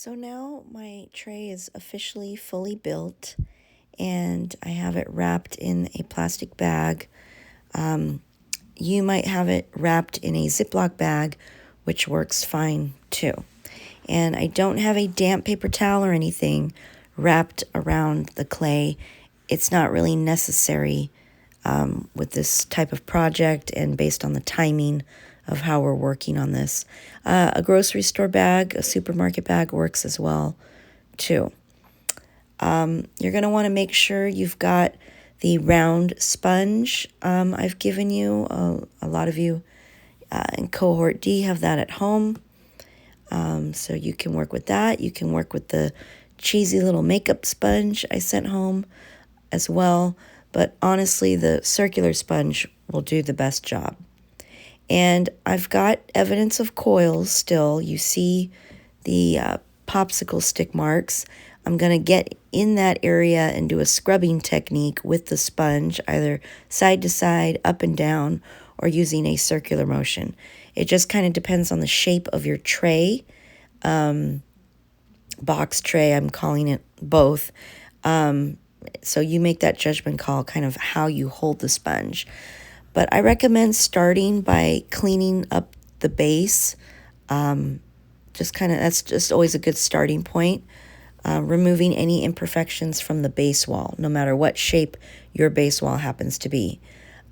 So now my tray is officially fully built and I have it wrapped in a plastic bag. You might have it wrapped in a Ziploc bag, which works fine too. And I don't have a damp paper towel or anything wrapped around the clay. It's not really necessary with this type of project and based on the timing of how we're working on this. A grocery store bag, a supermarket bag works as well too. You're going to want to make sure you've got the round sponge I've given you. A lot of you in cohort D have that at home. So you can work with that. You can work with the cheesy little makeup sponge I sent home as well. But honestly, the circular sponge will do the best job. And I've got evidence of coils still. You see the popsicle stick marks. I'm going to get in that area and do a scrubbing technique with the sponge, either side to side, up and down, or using a circular motion. It just kind of depends on the shape of your tray. Box tray, I'm calling it both. So you make that judgment call, kind of how you hold the sponge. But I recommend starting by cleaning up the base. That's just always a good starting point. Removing any imperfections from the base wall, no matter what shape your base wall happens to be.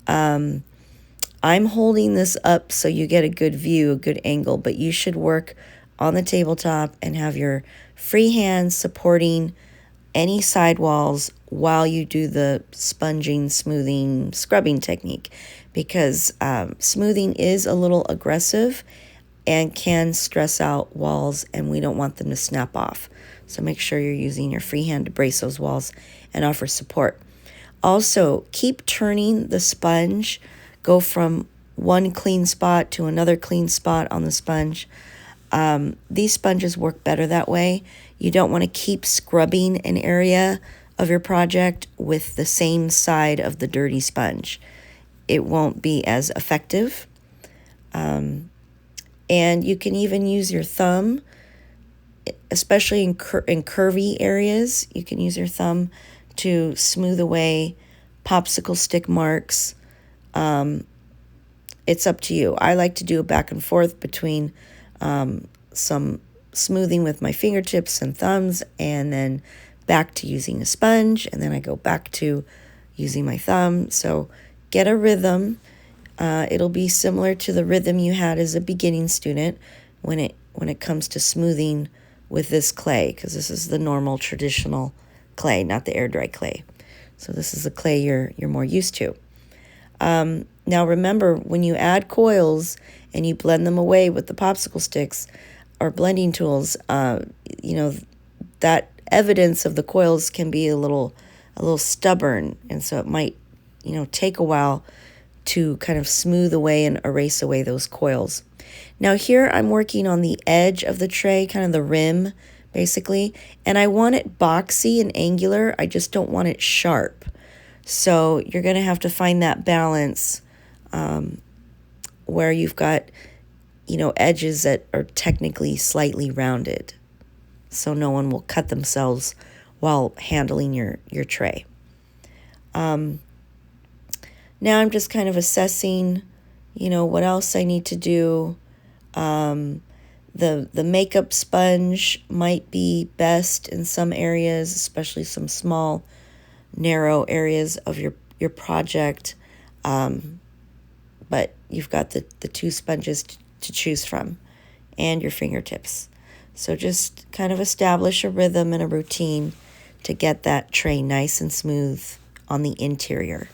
I'm holding this up so you get a good view, a good angle, but you should work on the tabletop and have your free hands supporting any side walls while you do the sponging, smoothing, scrubbing technique, because smoothing is a little aggressive and can stress out walls, and we don't want them to snap off. So make sure you're using your free hand to brace those walls and offer support. Also, keep turning the sponge. Go from one clean spot to another clean spot on the sponge. These sponges work better that way. You don't want to keep scrubbing an area of your project with the same side of the dirty sponge. It won't be as effective. And you can even use your thumb, especially in curvy areas. You can use your thumb to smooth away popsicle stick marks. It's up to you. I like to do a back and forth between some smoothing with my fingertips and thumbs, and then back to using a sponge, and then I go back to using my thumb. So get a rhythm. It'll be similar to the rhythm you had as a beginning student when it comes to smoothing with this clay, because this is the normal traditional clay, not the air dry clay. So this is the clay you're more used to. Now remember, when you add coils and you blend them away with the popsicle sticks or blending tools, that evidence of the coils can be a little stubborn, and so it might take a while to kind of smooth away and erase away those coils. Now here I'm working on the edge of the tray, kind of the rim basically, and I want it boxy and angular. I just don't want it sharp. So you're going to have to find that balance where you've got edges that are technically slightly rounded, so no one will cut themselves while handling your tray. Now I'm just kind of assessing, what else I need to do. The makeup sponge might be best in some areas, especially some small, narrow areas of your project. But you've got the two sponges to choose from and your fingertips. So just kind of establish a rhythm and a routine to get that tray nice and smooth on the interior.